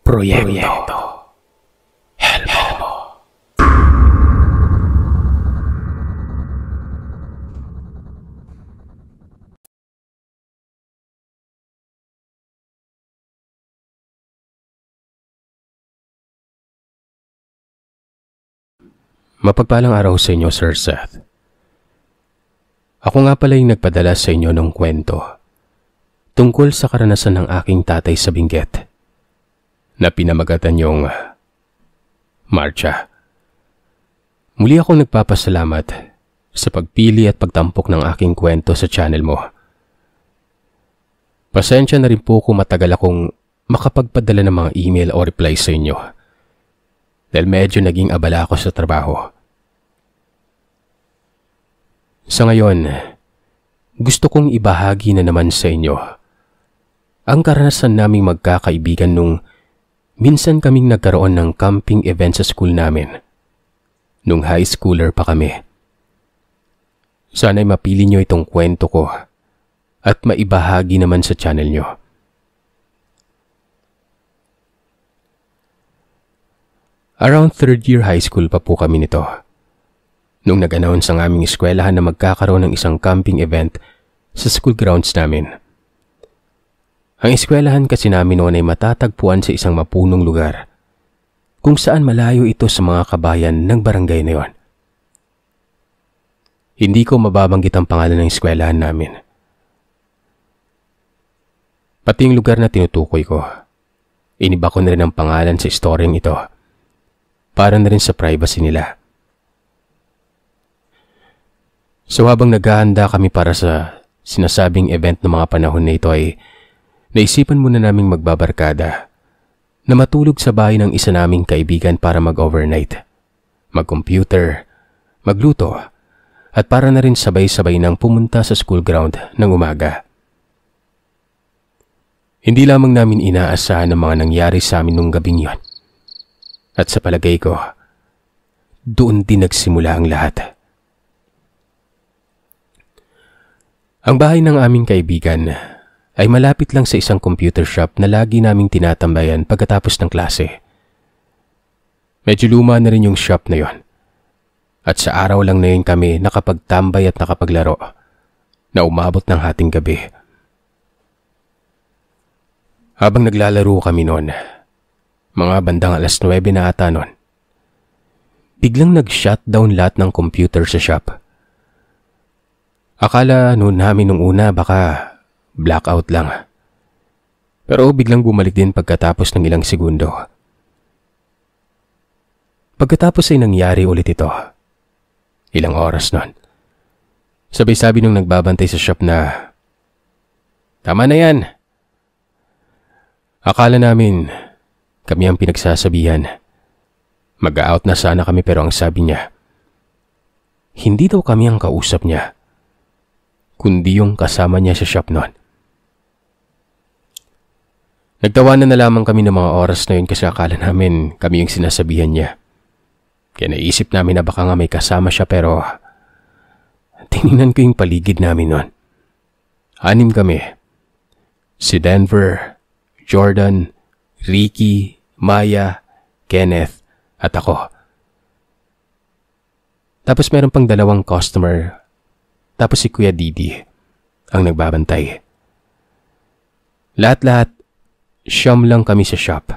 Proyekto Helmo. Mapagpalang araw sa inyo, Sir Seth. Ako nga pala yung nagpadala sa inyo ng kwento tungkol sa karanasan ng aking tatay sa Benguet na pinamagatan yung Marcha. Muli akong nagpapasalamat sa pagpili at pagtampok ng aking kwento sa channel mo. Pasensya na rin po kung matagal akong makapagpadala ng mga email o reply sa inyo dahil medyo naging abala ako sa trabaho. Sa ngayon, gusto kong ibahagi na naman sa inyo ang karanasan naming magkakaibigan nung minsan kaming nagkaroon ng camping event sa school namin nung high schooler pa kami. Sana'y mapili nyo itong kwento ko at maibahagi naman sa channel nyo. Around third year high school pa po kami nito nung nag-announce ang aming eskwelahan na magkakaroon ng isang camping event sa school grounds namin. Ang eskwelahan kasi namin noon ay matatagpuan sa isang mapunong lugar kung saan malayo ito sa mga kabayan ng barangay na yon. Hindi ko mababanggit ang pangalan ng eskwelahan namin. Pati yung lugar na tinutukoy ko, iniba ko na rin ang pangalan sa istoryang ito para na rin sa privacy nila. So habang naghahanda kami para sa sinasabing event ng mga panahon na ito ay naisipan muna naming magbabarkada na matulog sa bahay ng isa naming kaibigan para mag-overnight, mag-computer, magluto, at para na rin sabay-sabay nang pumunta sa school ground ng umaga. Hindi lamang namin inaasahan ang mga nangyari sa amin nung gabing yon. At sa palagay ko, doon din nagsimula ang lahat. Ang bahay ng aming kaibigan ay malapit lang sa isang computer shop na lagi naming tinatambayan pagkatapos ng klase. Medyo luma na rin yung shop na yon. At sa araw lang na yun kami nakapagtambay at nakapaglaro na umabot ng hating gabi. Habang naglalaro kami noon, mga bandang 9:00 na ata noon, biglang nag-shutdown lahat ng computer sa shop. Akala noon namin nung una baka blackout lang. Pero biglang bumalik din pagkatapos ng ilang segundo. Pagkatapos ay nangyari ulit ito. Ilang oras nun. Sabay sabi nung nagbabantay sa shop na, "Tama na yan." Akala namin kami ang pinagsasabihan. Mag-out na sana kami pero ang sabi niya, hindi daw kami ang kausap niya, kundi yung kasama niya sa shop nun. Nagtawanan na lamang kami ng mga oras na yun kasi akala namin kami yung sinasabihan niya. Kaya naisip namin na baka nga may kasama siya pero tinignan ko yung paligid namin nun. 6 kami. Si Denver, Jordan, Ricky, Maya, Kenneth, at ako. Tapos meron pang 2 customer. Tapos si Kuya Didi ang nagbabantay. Lahat-lahat, 9 lang kami sa shop.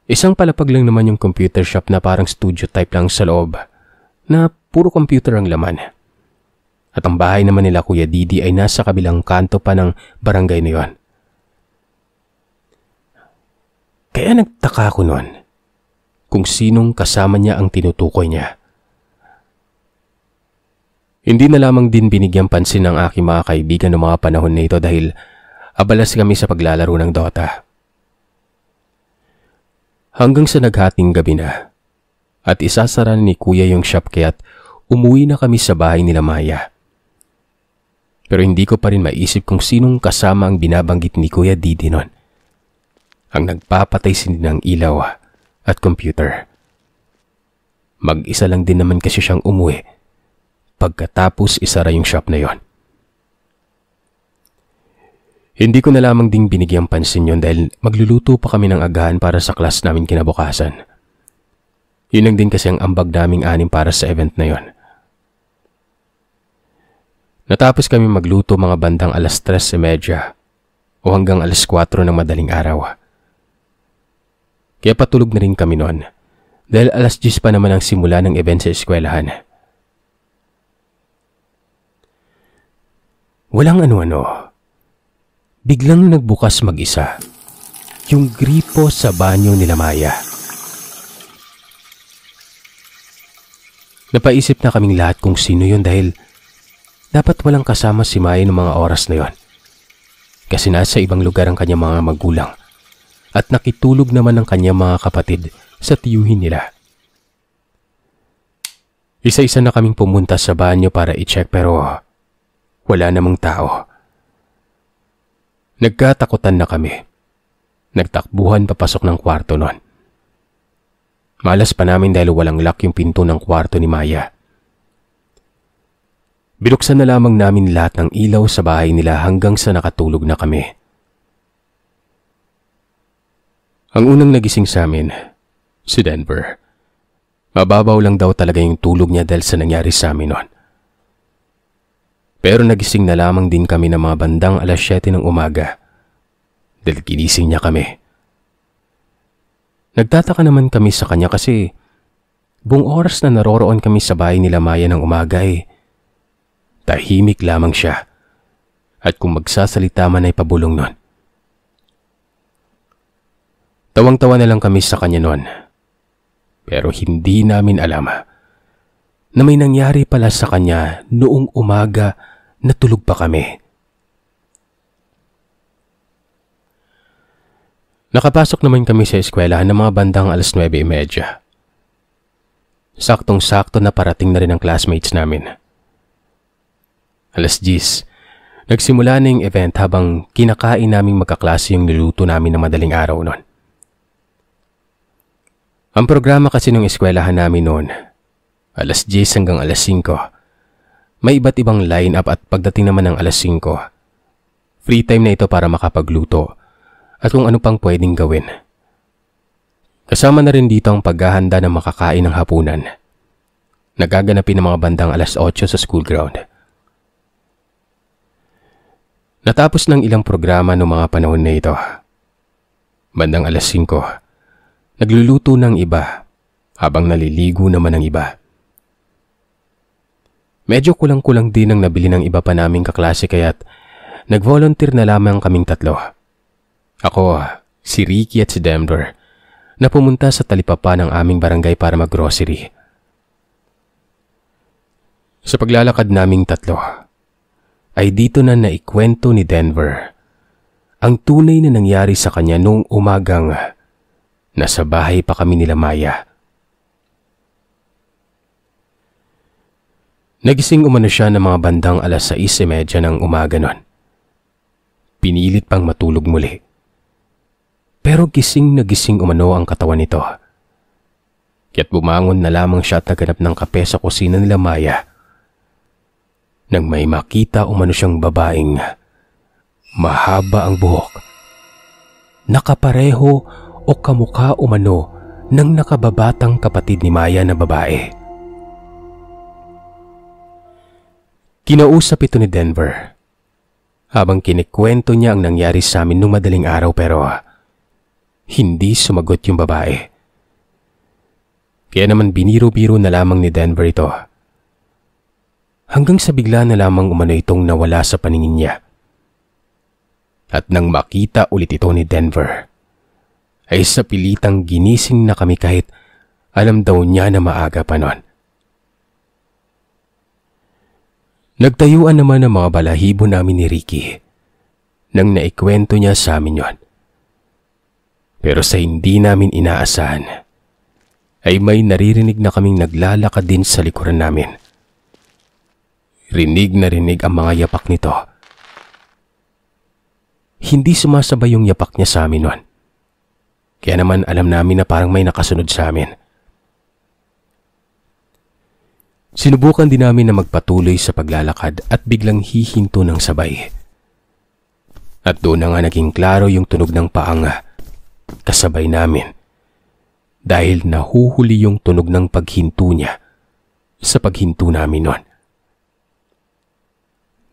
Isang palapag lang naman yung computer shop na parang studio type lang sa loob na puro computer ang laman. At ang bahay naman nila Kuya Didi ay nasa kabilang kanto pa ng barangay na yon. Kaya nagtaka ako noon kung sinong kasama niya ang tinutukoy niya. Hindi na lamang din binigyang pansin ng aking mga kaibigan ng mga panahon na ito dahil abalas kami sa paglalaro ng Dota. Hanggang sa naghating gabi na at isasara ni Kuya yung shop kaya't umuwi na kami sa bahay nila Maya. Pero hindi ko pa rin maisip kung sinong kasama ang binabanggit ni Kuya Didi nun. Ang nagpapatay ng ilaw at computer. Mag-isa lang din naman kasi siyang umuwi pagkatapos isara yung shop na yon. Hindi ko na lamang ding binigyang pansin yon dahil magluluto pa kami ng agahan para sa class namin kinabukasan. Yun lang din kasi ang ambag naming 6 para sa event na yon. Natapos kami magluto mga bandang 3:30 o hanggang 4:00 ng madaling araw. Kaya patulog na rin kami noon dahil 10:00 pa naman ang simula ng event sa eskwelahan. Walang ano-ano. Biglang nagbukas mag-isa yung gripo sa banyo nila Maya. Napaisip na kaming lahat kung sino yun dahil dapat walang kasama si Maya ng mga oras na yon. Kasi nasa ibang lugar ang kanyang mga magulang at nakitulog naman ang kanyang mga kapatid sa tiyuhin nila. Isa-isa na kaming pumunta sa banyo para i-check pero wala namang tao. Nagkatakutan na kami. Nagtakbuhan papasok ng kwarto noon. Malas pa namin dahil walang lock yung pinto ng kwarto ni Maya. Binuksan na lamang namin lahat ng ilaw sa bahay nila hanggang sa nakatulog na kami. Ang unang nagising sa amin, si Denver. Mababaw lang daw talaga yung tulog niya dahil sa nangyari sa amin noon. Pero nagising na lamang din kami ng mga bandang 7:00 ng umaga dahil ginising niya kami. Nagtataka naman kami sa kanya kasi buong oras na naroroon kami sa bahay nila Maya ng umaga tahimik lamang siya at kung magsasalita man ay pabulong nun. Tawang-tawa na lang kami sa kanya noon pero hindi namin alam na may nangyari pala sa kanya noong umaga na tulog pa kami. Nakapasok naman kami sa eskwelahan ng mga bandang 9:30. Saktong-sakto na parating na rin ang classmates namin. 10:00, nagsimula na yung event habang kinakain naming magkaklase yung niluto namin ng madaling araw noon. Ang programa kasi ng eskwelahan namin noon, 10:00 hanggang 5:00. May iba't ibang line-up at pagdating naman ng 5:00, free time na ito para makapagluto at kung ano pang pwedeng gawin. Kasama na rin dito ang paghahanda ng makakain ng hapunan. Nagaganapin ng mga bandang 8:00 sa school ground. Natapos ng ilang programa noong mga panahon na ito. Bandang 5:00, nagluluto ng iba habang naliligo naman ang iba. Medyo kulang-kulang din ang nabili ng iba pa naming kaklase kaya't nag-volunteer na lamang kaming 3. Ako, si Ricky at si Denver na pumunta sa talipapa ng aming barangay para mag-grocery. Sa paglalakad naming 3, ay dito na naikwento ni Denver ang tunay na nangyari sa kanya noong umagang nasa bahay pa kami nila Maya. Nagising umano siya ng mga bandang 6:30 ng umaga noon. Pinilit pang matulog muli. Pero gising na gising umano ang katawan nito. Kaya't bumangon na lamang siya at naghanap ng kape sa kusina nila Maya. Nang may makita umano siyang babaeng mahaba ang buhok. Nakapareho o kamukha umano ng nakababatang kapatid ni Maya na babae. Kinausap ito ni Denver habang kinikwento niya ang nangyari sa amin nung madaling araw pero hindi sumagot yung babae. Kaya naman biniro-biro na lamang ni Denver ito. Hanggang sa bigla na lamang umano itong nawala sa paningin niya. At nang makita ulit ito ni Denver, ay sa pilitang ginising na kami kahit alam daw niya na maaga pa noon. Nagtayuan naman ang mga balahibo namin ni Ricky nang naikwento niya sa amin yon. Pero sa hindi namin inaasahan, ay may naririnig na kaming naglalakad din sa likuran namin. Rinig na rinig ang mga yapak nito. Hindi sumasabay yung yapak niya sa amin nun. Kaya naman alam namin na parang may nakasunod sa amin. Sinubukan din namin na magpatuloy sa paglalakad at biglang hihinto ng sabay. At doon na nga naging klaro yung tunog ng paang kasabay namin dahil nahuhuli yung tunog ng paghinto niya sa paghinto namin nun.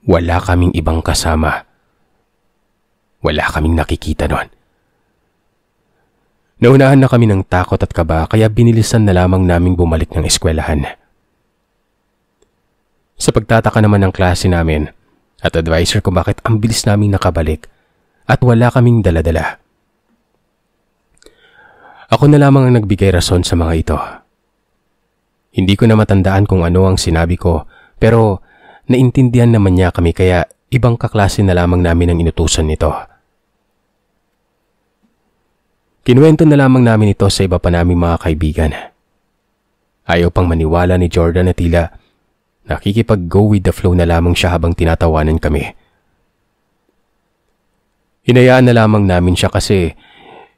Wala kaming ibang kasama. Wala kaming nakikita nun. Naunahan na kami ng takot at kaba kaya binilisan na lamang naming bumalik ng eskwelahan. Sa pagtataka naman ng klase namin at advisor kung bakit ang bilis naming nakabalik at wala kaming daladala. Ako na lamang ang nagbigay rason sa mga ito. Hindi ko na matandaan kung ano ang sinabi ko pero naintindihan naman niya kami kaya ibang kaklase na lamang namin ang inutusan nito. Kinuwento na lamang namin ito sa iba pa naming mga kaibigan. Ayaw pang maniwala ni Jordan na tila nakikipag-go with the flow na lamang siya habang tinatawanan kami. Hinayaan na lamang namin siya kasi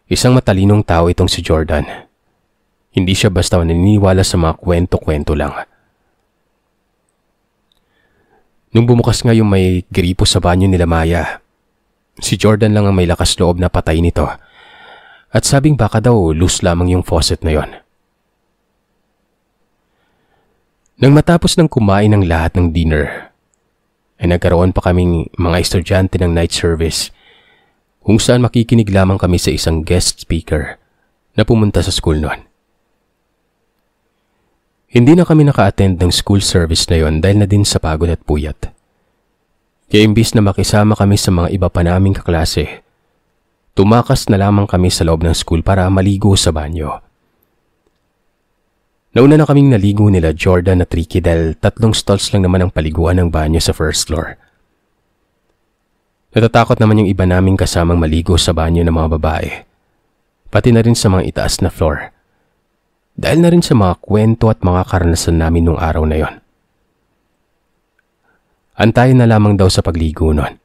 isang matalinong tao itong si Jordan. Hindi siya basta naniniwala sa mga kwento-kwento lang. Nung bumukas nga yung may gripo sa banyo nila Maya, si Jordan lang ang may lakas loob na patay nito. At sabing baka daw loose lamang yung faucet na yon. Nang matapos ng kumain ng lahat ng dinner, ay nagkaroon pa kaming mga estudyante ng night service kung saan makikinig lamang kami sa isang guest speaker na pumunta sa school noon. Hindi na kami naka-attend ng school service na yon dahil na din sa pagod at puyat. Kaya imbis na makisama kami sa mga iba pa naming kaklase, tumakas na lamang kami sa loob ng school para maligo sa banyo. Nauna na kaming naligo nila Jordan at Ricky dahil 3 stalls lang naman ang paliguan ng banyo sa first floor. Natatakot naman yung iba naming kasamang maligo sa banyo ng mga babae, pati na rin sa mga itaas na floor, dahil na rin sa mga kwento at mga karanasan namin nung araw na yon. Antayin na lamang daw sa pagligo nun.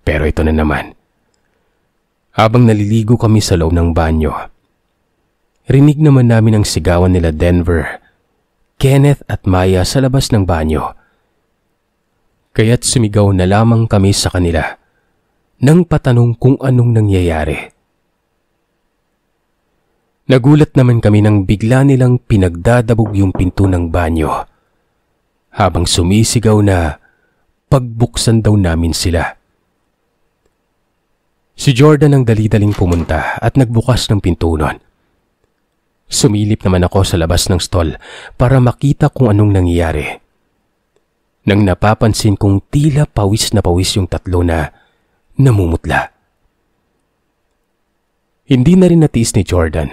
Pero ito na naman. Habang naliligo kami sa loob ng banyo, rinig naman namin ang sigawan nila Denver, Kenneth at Maya sa labas ng banyo. Kaya't sumigaw na lamang kami sa kanila nang patanong kung anong nangyayari. Nagulat naman kami nang bigla nilang pinagdadabog yung pinto ng banyo habang sumisigaw na pagbuksan daw namin sila. Si Jordan ang dali-daling pumunta at nagbukas ng pinto nun. Sumilip naman ako sa labas ng stall para makita kung anong nangyayari. Nang napapansin kong tila pawis na pawis yung 3 na namumutla. Hindi na rin natiis ni Jordan,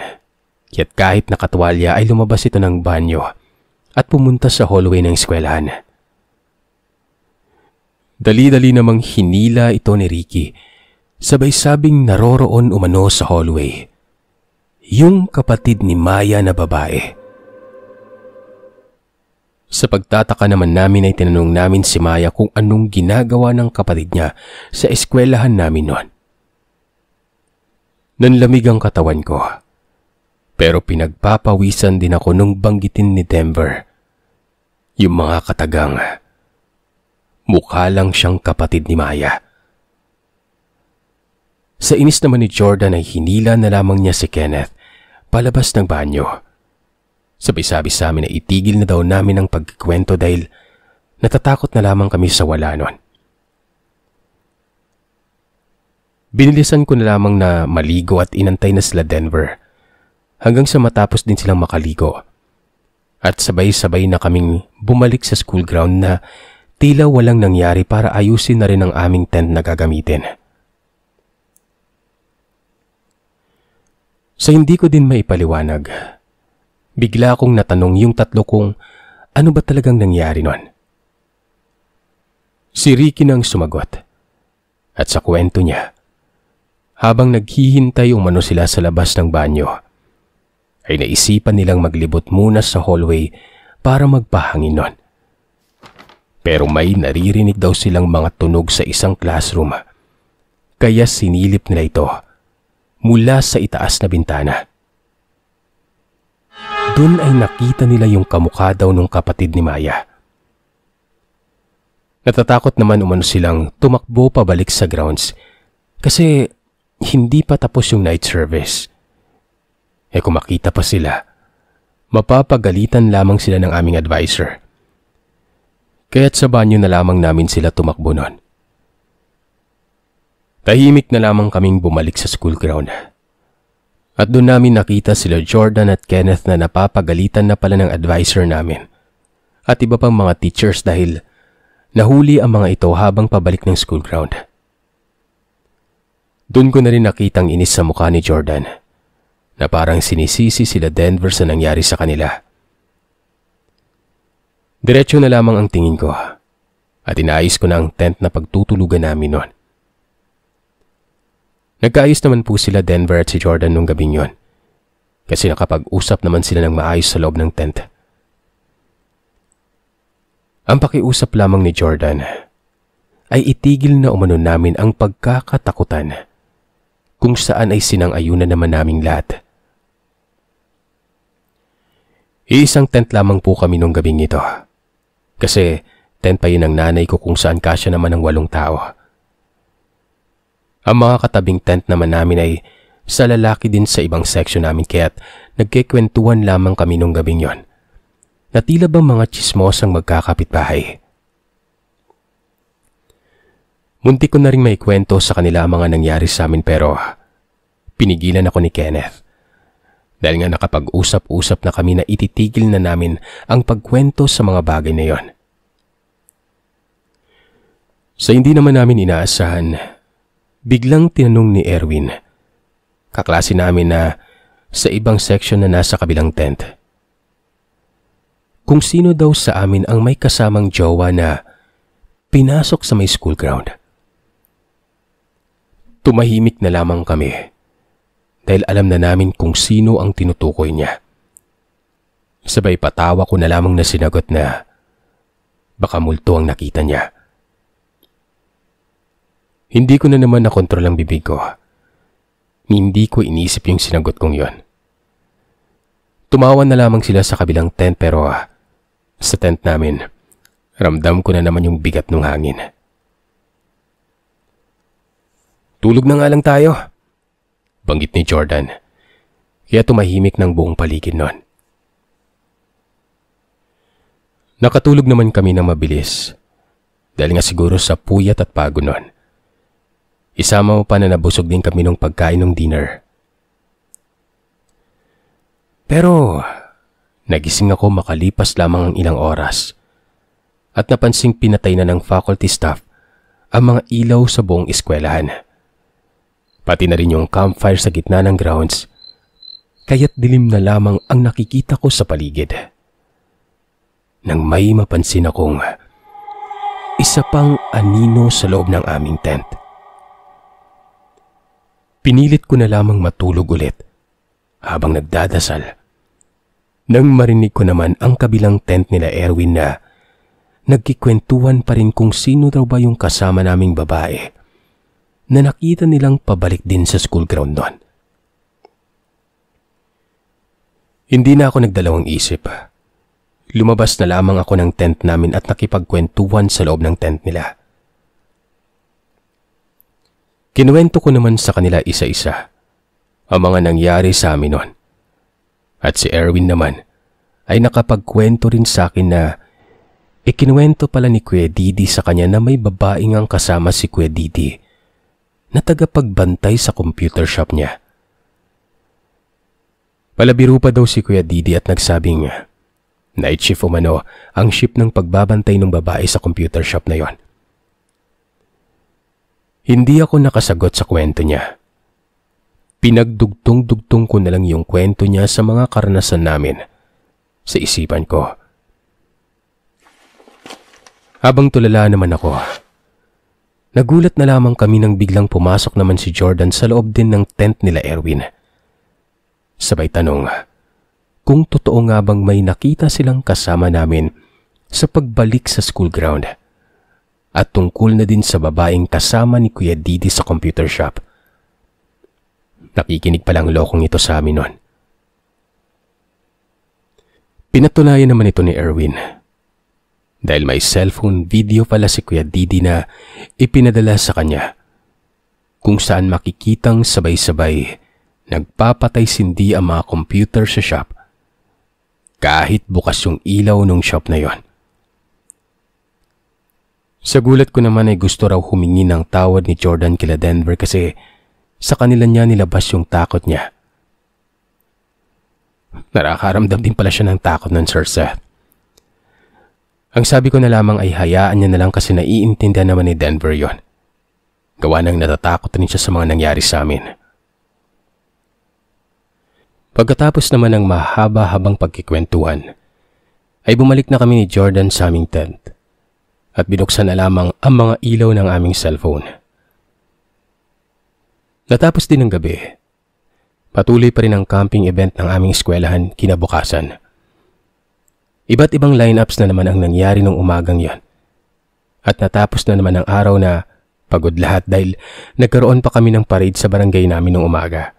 kaya't kahit nakatwalya ay lumabas ito ng banyo at pumunta sa hallway ng eskwelahan. Dali-dali namang hinila ito ni Ricky, sabay sabing naroroon umano sa hallway yung kapatid ni Maya na babae. Sa pagtataka naman namin ay tinanong namin si Maya kung anong ginagawa ng kapatid niya sa eskwelahan namin noon. Nanlamig ang katawan ko, pero pinagpapawisan din ako nung banggitin ni Denver yung mga katagang mukha lang siyang kapatid ni Maya. Sa inis naman ni Jordan ay hinila na lamang niya si Kenneth palabas ng banyo. Sabi-sabi sa amin na itigil na daw namin ang pagkikwento dahil natatakot na lamang kami sa wala nun. Binilisan ko na lamang na maligo at inantay na sila Denver hanggang sa matapos din silang makaligo. At sabay-sabay na kaming bumalik sa school ground na tila walang nangyari para ayusin na rin ang aming tent na gagamitin. Sa hindi ko din maipaliwanag, bigla akong natanong yung 3 kung ano ba talagang nangyari nun. Si Ricky nang sumagot. At sa kwento niya, habang naghihintay umano sila sa labas ng banyo, ay naisipan nilang maglibot muna sa hallway para magpahangin nun. Pero may naririnig daw silang mga tunog sa isang classroom, kaya sinilip nila ito mula sa itaas na bintana. Doon ay nakita nila yung kamukha daw ng kapatid ni Maya. Natatakot naman umano silang tumakbo pabalik sa grounds kasi hindi pa tapos yung night service. Kung makita pa sila, mapapagalitan lamang sila ng aming advisor. Kaya't sa banyo na lamang namin sila tumakbo nun. Tahimik na lamang kaming bumalik sa school ground. At doon namin nakita sila Jordan at Kenneth na napapagalitan na pala ng advisor namin at iba pang mga teachers dahil nahuli ang mga ito habang pabalik ng school ground. Doon ko na rin nakitang inis sa mukha ni Jordan na parang sinisisi sila Denver sa nangyari sa kanila. Diretso na lamang ang tingin ko at inaayos ko na ang tent na pagtutulugan namin noon. Nagkaayos naman po sila Denver at si Jordan nung gabing yon kasi nakapag-usap naman sila ng maayos sa loob ng tent. Ang pakiusap lamang ni Jordan ay itigil na umano namin ang pagkakatakutan kung saan ay sinang-ayunan naman naming lahat. Iisang tent lamang po kami nung gabing ito kasi tent pa yun ng nanay ko kung saan kasya naman ng 8 tao. Ang mga katabing tent naman namin ay sa lalaki din sa ibang section namin kaya't nagkikwentuhan lamang kami nung gabing yon na tila bang mga tsismosang magkakapitbahay. Muntik ko na rin maikwento sa kanila ang mga nangyari sa amin pero pinigilan ako ni Kenneth dahil nga nakapag-usap-usap na kami na ititigil na namin ang pagkwento sa mga bagay na yon. Sa hindi naman namin inaasahan, biglang tinanong ni Erwin, kaklase namin na sa ibang section na nasa kabilang tent, kung sino daw sa amin ang may kasamang jowa na pinasok sa may school ground. Tumahimik na lamang kami dahil alam na namin kung sino ang tinutukoy niya. Sabay patawa ko na lamang na sinagot na baka multo ang nakita niya. Hindi ko na naman nakontrol ang bibig ko. Hindi ko inisip yung sinagot kong yon. Tumawa na lamang sila sa kabilang tent pero sa tent namin, ramdam ko na naman yung bigat ng hangin. Tulog na nga lang tayo, banggit ni Jordan, kaya tumahimik ng buong paligid nun. Nakatulog naman kami ng mabilis dahil nga siguro sa puyat at pagod nun. Isama mo pa na nabusog din kami nung pagkain ng dinner. Pero nagising ako makalipas lamang ang ilang oras at napansing pinatay na ng faculty staff ang mga ilaw sa buong eskwelahan. Pati na rin yung campfire sa gitna ng grounds, kaya't dilim na lamang ang nakikita ko sa paligid. Nang may mapansin akong isa pang anino sa loob ng aming tent. Pinilit ko na lamang matulog ulit habang nagdadasal. Nang marinig ko naman ang kabilang tent nila Erwin na nagkikwentuhan pa rin kung sino daw ba yung kasama naming babae na nakita nilang pabalik din sa school ground doon. Hindi na ako nagdalawang isip. Lumabas na lamang ako ng tent namin at nakipagkwentuhan sa loob ng tent nila. Kinuwento ko naman sa kanila isa-isa ang mga nangyari sa amin noon. At si Erwin naman ay nakapagkwento rin sa akin na ikinuwento pala ni Kuya Didi sa kanya na may babaeng ang kasama si Kuya Didi na tagapagbantay sa computer shop niya. Palabiro pa daw si Kuya Didi at nagsabing night shift umano ang shift ng pagbabantay ng babae sa computer shop na yon. Hindi ako nakasagot sa kwento niya. Pinagdugtong-dugtong ko na lang yung kwento niya sa mga karanasan namin sa isipan ko. Habang tulala naman ako, nagulat na lamang kami nang biglang pumasok naman si Jordan sa loob din ng tent nila Erwin. Sabay tanong kung totoo nga bang may nakita silang kasama namin sa pagbalik sa school ground at tungkol na din sa babaeng kasama ni Kuya Didi sa computer shop. Nakikinig pala ang lokong ito sa amin noon. Pinatunayan naman ito ni Erwin dahil may cellphone video pala si Kuya Didi na ipinadala sa kanya, kung saan makikitang sabay-sabay nagpapatay sindi ang mga computer sa shop kahit bukas yung ilaw ng shop na yon. Sa gulat ko naman ay gusto raw humingi ng tawad ni Jordan kila Denver kasi sa kanila niya nilabas yung takot niya. Nakakaramdam din pala siya ng takot ng Sir Seth. Ang sabi ko na lamang ay hayaan niya na lang kasi naiintindihan naman ni Denver yon. Gawa nang natatakot rin siya sa mga nangyari sa amin. Pagkatapos naman ng mahaba-habang pagkikwentuhan, ay bumalik na kami ni Jordan sa aming tent at binuksan na lamang ang mga ilaw ng aming cellphone. Natapos din ang gabi. Patuloy pa rin ang camping event ng aming eskwelahan kinabukasan. Iba't ibang lineups na naman ang nangyari nung umagang yon. At natapos na naman ang araw na pagod lahat dahil nagkaroon pa kami ng parade sa barangay namin nung umaga.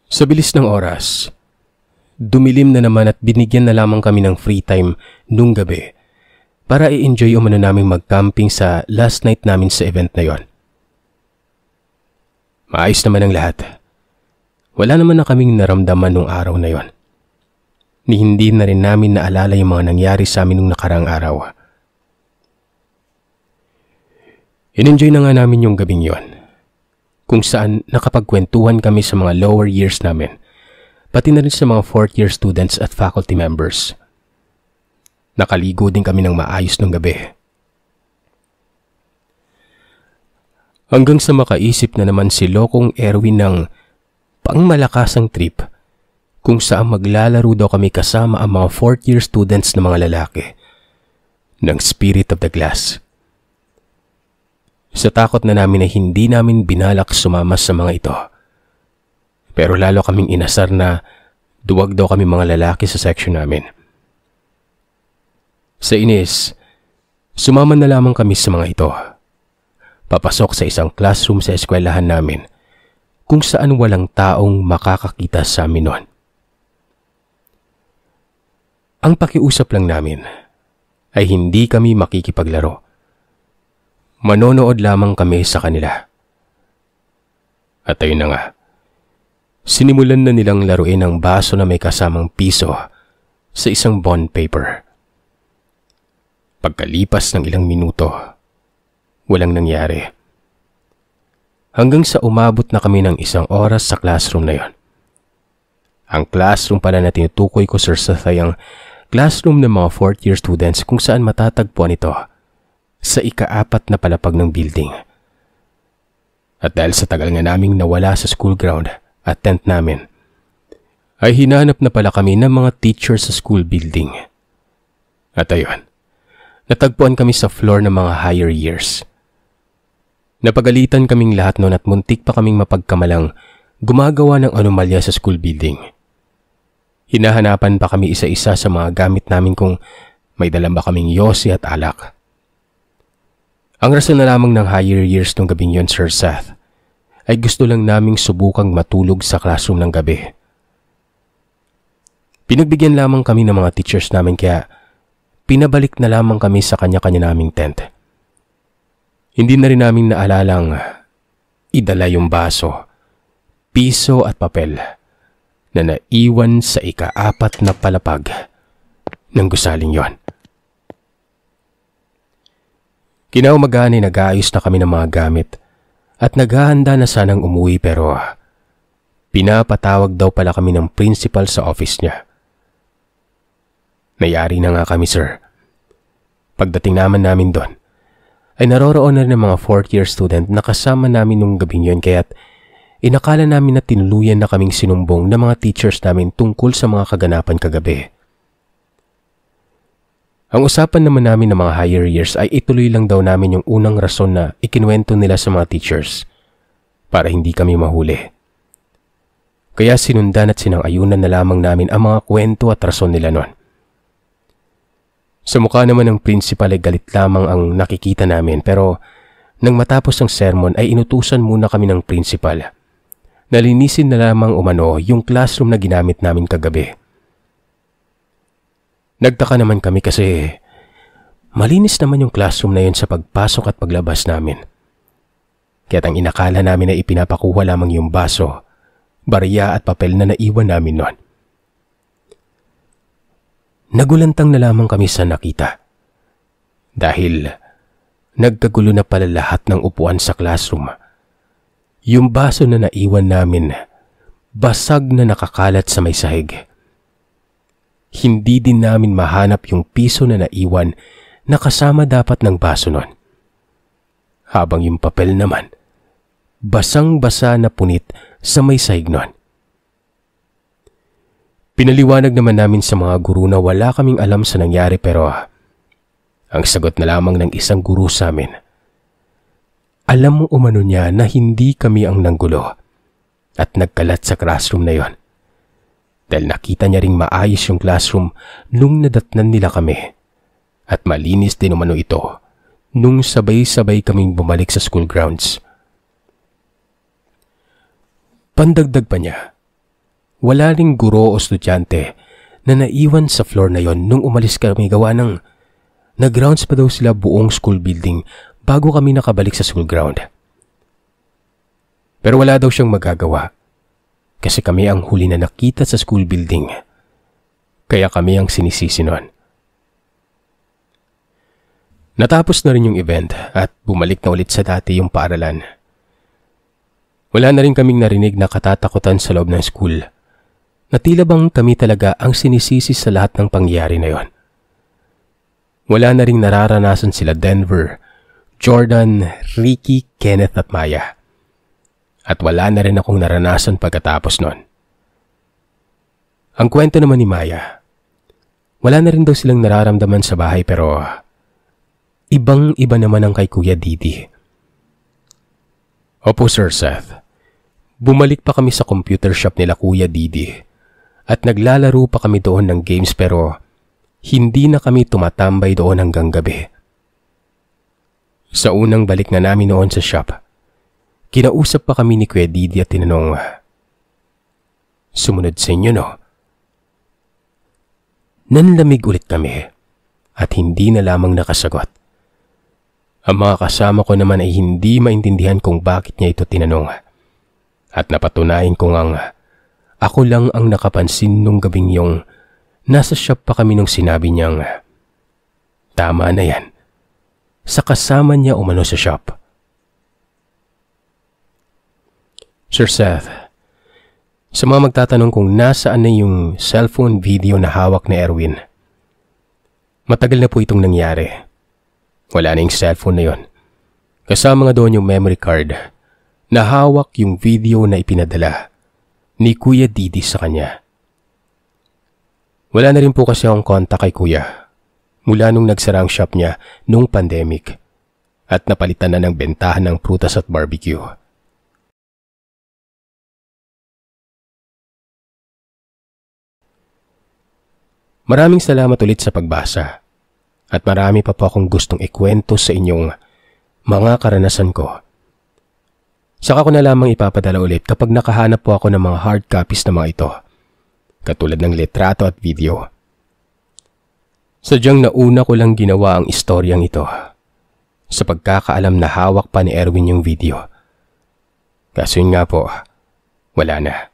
Sa bilis ng oras, dumilim na naman at binigyan na lamang kami ng free time nung gabi para i-enjoy umano naming mag-camping sa last night namin sa event na yon. Maayos naman ang lahat. Wala naman na kaming naramdaman nung araw na yon. Ni hindi na rin namin naalala yung mga nangyari sa amin nung nakarang araw. In-enjoy na nga namin yung gabing yon, kung saan nakapagkwentuhan kami sa mga lower years namin, pati na rin sa mga fourth year students at faculty members. Nakaligo din kami ng maayos nung gabi. Hanggang sa makaisip na naman si Lokong Erwin ng pangmalakasang trip kung saan maglalaro daw kami kasama ang mga fourth year students na mga lalaki ng Spirit of the Glass. Sa takot na namin ay hindi namin binalak sumama sa mga ito. Pero lalo kaming inasar na duwag daw kami mga lalaki sa section namin. Sa inis, sumama na lamang kami sa mga ito. Papasok sa isang classroom sa eskwelahan namin kung saan walang taong makakakita sa amin noon. Ang pakiusap lang namin ay hindi kami makikipaglaro. Manonood lamang kami sa kanila. At ayun na nga, sinimulan na nilang laruin ang baso na may kasamang piso sa isang bond paper. Pagkalipas ng ilang minuto, walang nangyari. Hanggang sa umabot na kami ng 1 oras sa classroom na yon. Ang classroom pala na tinutukoy ko, Sir Seth, ay ang classroom ng mga fourth year students kung saan matatagpuan ito sa ika-4 na palapag ng building. At dahil sa tagal nga naming nawala sa school ground at tent namin, ay hinanap na pala kami ng mga teachers sa school building. At ayun, natagpuan kami sa floor ng mga higher years. Napagalitan kaming lahat noon at muntik pa kaming mapagkamalang gumagawa ng anomalya sa school building. Hinahanapan pa kami isa-isa sa mga gamit namin kung may dala ba kaming yosi at alak. Ang rason na lamang ng higher years nung gabing yon, Sir Seth, ay gusto lang naming subukang matulog sa classroom ng gabi. Pinagbigyan lamang kami ng mga teachers namin kaya pinabalik na lamang kami sa kanya-kanya naming tent. Hindi na rin namin naalalang idala yung baso, piso at papel na naiwan sa ika-4 na palapag ng gusaling yon. Kinaumagahan ay nag-aayos na kami ng mga gamit at naghahanda na sanang umuwi pero pinapatawag daw pala kami ng principal sa office niya. Nayari na nga kami, sir. Pagdating namin doon, ay naroroon na rin ng mga fourth year student na kasama namin nung gabing yun kaya't inakala namin na tinuluyan na kaming sinumbong ng mga teachers namin tungkol sa mga kaganapan kagabi. Ang usapan naman namin ng mga higher years ay ituloy lang daw namin yung unang rason na ikinuwento nila sa mga teachers para hindi kami mahuli. Kaya sinundan at sinang-ayunan na lamang namin ang mga kwento at rason nila noon. Sa mukha naman ng principal ay galit lamang ang nakikita namin pero nang matapos ang sermon ay inutusan muna kami ng principal. Nalinisin na lamang umano yung classroom na ginamit namin kagabi. Nagtaka naman kami kasi malinis naman yung classroom na yun sa pagpasok at paglabas namin. Kaya't ang inakala namin ay ipinapakuha lamang yung baso, barya at papel na naiwan namin noon. Nagulantang na lamang kami sa nakita. Dahil nagkagulo na pala lahat ng upuan sa classroom. Yung baso na naiwan namin, basag na nakakalat sa may sahig. Hindi din namin mahanap yung piso na naiwan na kasama dapat ng baso nun. Habang yung papel naman, basang-basa na punit sa may sahig nun. Pinaliwanag naman namin sa mga guro na wala kaming alam sa nangyari pero ang sagot na lamang ng isang guro sa amin, alam mo umano niya na hindi kami ang nanggulo at nagkalat sa classroom na yon. Dahil nakita niya ring maayos yung classroom nung nadatnan nila kami at malinis din umano ito nung sabay-sabay kaming bumalik sa school grounds. Pandagdag pa niya, wala ring guro o estudyante na naiwan sa floor na yon nung umalis kami gawa ng nag-rounds pa daw sila buong school building bago kami nakabalik sa school ground. Pero wala daw siyang magagawa kasi kami ang huli na nakita sa school building. Kaya kami ang sinisisi noon. Natapos na rin yung event at bumalik na ulit sa dati yung paaralan. Wala na rin kaming narinig na katatakutan sa loob ng school. Na tila bang kami talaga ang sinisisi sa lahat ng pangyayari na yon. Wala na ring nararanasan sila Denver, Jordan, Ricky, Kenneth at Maya. At wala na rin akong naranasan pagkatapos nun. Ang kwento naman ni Maya, wala na rin daw silang nararamdaman sa bahay pero ibang-iba naman ang kay Kuya Didi. Opo Sir Seth, bumalik pa kami sa computer shop nila Kuya Didi at naglalaro pa kami doon ng games pero hindi na kami tumatambay doon hanggang gabi. Sa unang balik na namin noon sa shop, kinausap pa kami ni Kuya Didi at tinanong, sumunod sa inyo no? Nanlamig ulit kami at hindi na lamang nakasagot. Ang mga kasama ko naman ay hindi maintindihan kung bakit niya ito tinanong at napatunayan ko ngang ako lang ang nakapansin nung gabing yung nasa shop pa kami nung sinabi niyang tama na yan sa kasama niya umano sa shop. Sir Seth, sa mga magtatanong kung nasaan na yung cellphone video na hawak ni Erwin, matagal na po itong nangyari. Wala na yung cellphone na yon. Kasama nga doon yung memory card na hawak yung video na ipinadala ni Kuya Didi sa kanya. Wala na rin po kasi akong kontak kay Kuya mula nung nagsara ang shop niya nung pandemic at napalitan na ng bentahan ng prutas at barbecue. Maraming salamat ulit sa pagbasa at marami pa po akong gustong ikwento sa inyong mga karanasan ko. Saka ko na lamang ipapadala ulit kapag nakahanap po ako ng mga hard copies na mga ito, katulad ng litrato at video. Sadyang nauna ko lang ginawa ang istoryang ito sa pagkakaalam na hawak pa ni Erwin yung video. Kaso yun nga po, wala na.